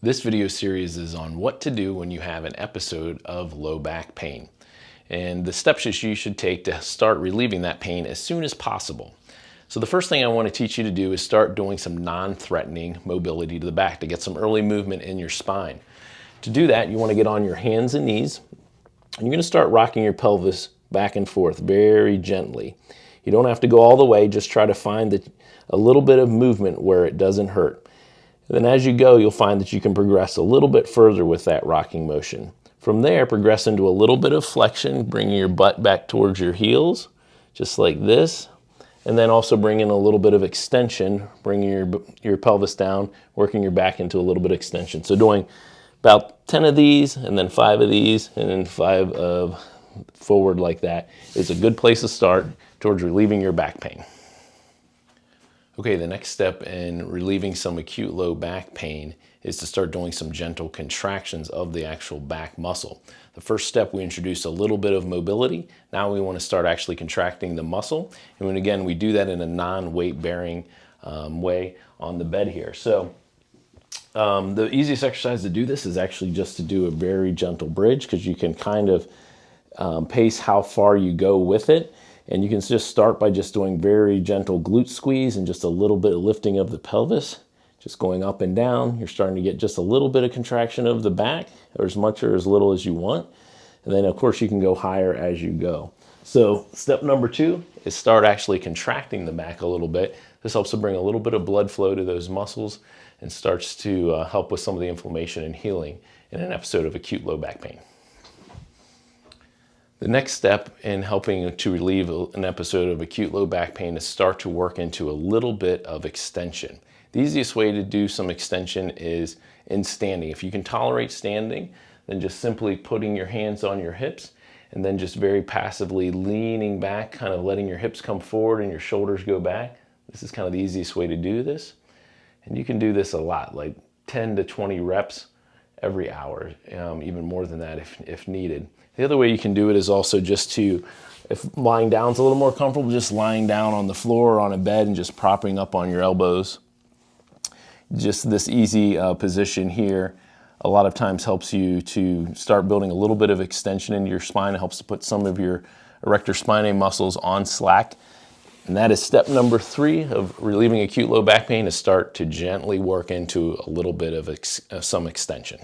This video series is on what to do when you have an episode of low back pain and the steps that you should take to start relieving that pain as soon as possible. So the first thing I want to teach you to do is start doing some non-threatening mobility to the back to get some early movement in your spine. To do that, you want to get on your hands and knees, and you're going to start rocking your pelvis back and forth very gently. You don't have to go all the way, just try to find a little bit of movement where it doesn't hurt. And then as you go, you'll find that you can progress a little bit further with that rocking motion. From there, progress into a little bit of flexion, bringing your butt back towards your heels, just like this. And then also bring in a little bit of extension, bringing your pelvis down, working your back into a little bit of extension. So doing about 10 of these, and then 5 of these, and then 5 of forward like that is a good place to start towards relieving your back pain. Okay, the next step in relieving some acute low back pain is to start doing some gentle contractions of the actual back muscle. The first step, we introduce a little bit of mobility. Now we want to start actually contracting the muscle. And when, again, we do that in a non-weight bearing way on the bed here. So the easiest exercise to do this is actually just to do a very gentle bridge, because you can kind of pace how far you go with it. And you can just start by just doing very gentle glute squeeze and just a little bit of lifting of the pelvis, just going up and down. You're starting to get just a little bit of contraction of the back, or as much or as little as you want. And then of course you can go higher as you go. So step number 2 is start actually contracting the back a little bit. This helps to bring a little bit of blood flow to those muscles and starts to help with some of the inflammation and healing in an episode of acute low back pain. The next step in helping to relieve an episode of acute low back pain is start to work into a little bit of extension. The easiest way to do some extension is in standing. If you can tolerate standing, then just simply putting your hands on your hips and then just very passively leaning back, kind of letting your hips come forward and your shoulders go back. This is kind of the easiest way to do this. And you can do this a lot, like 10 to 20 reps every hour, even more than that if needed. The other way you can do it is also just to, if lying down is a little more comfortable, just lying down on the floor or on a bed and just propping up on your elbows. Just this easy position here a lot of times helps you to start building a little bit of extension into your spine. It helps to put some of your erector spinae muscles on slack. And that is step number 3 of relieving acute low back pain, is start to gently work into a little bit of some extension.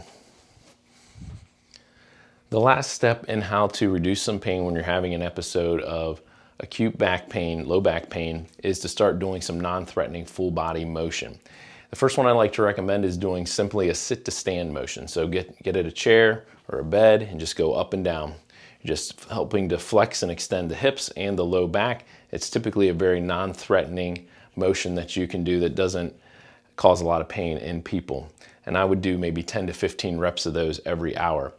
The last step in how to reduce some pain when you're having an episode of acute back pain, low back pain, is to start doing some non-threatening full body motion. The first one I like to recommend is doing simply a sit to stand motion. So get at a chair or a bed and just go up and down. Just helping to flex and extend the hips and the low back. It's typically a very non-threatening motion that you can do that doesn't cause a lot of pain in people. And I would do maybe 10 to 15 reps of those every hour.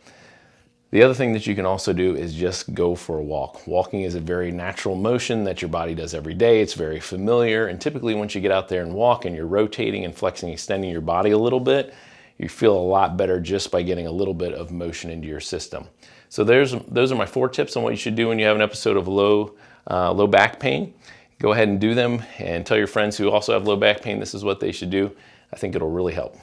The other thing that you can also do is just go for a walk. Walking is a very natural motion that your body does every day. It's very familiar, and typically once you get out there and walk and you're rotating and flexing, extending your body a little bit, you feel a lot better just by getting a little bit of motion into your system. So those are my 4 tips on what you should do when you have an episode of low back pain. Go ahead and do them and tell your friends who also have low back pain this is what they should do. I think it'll really help.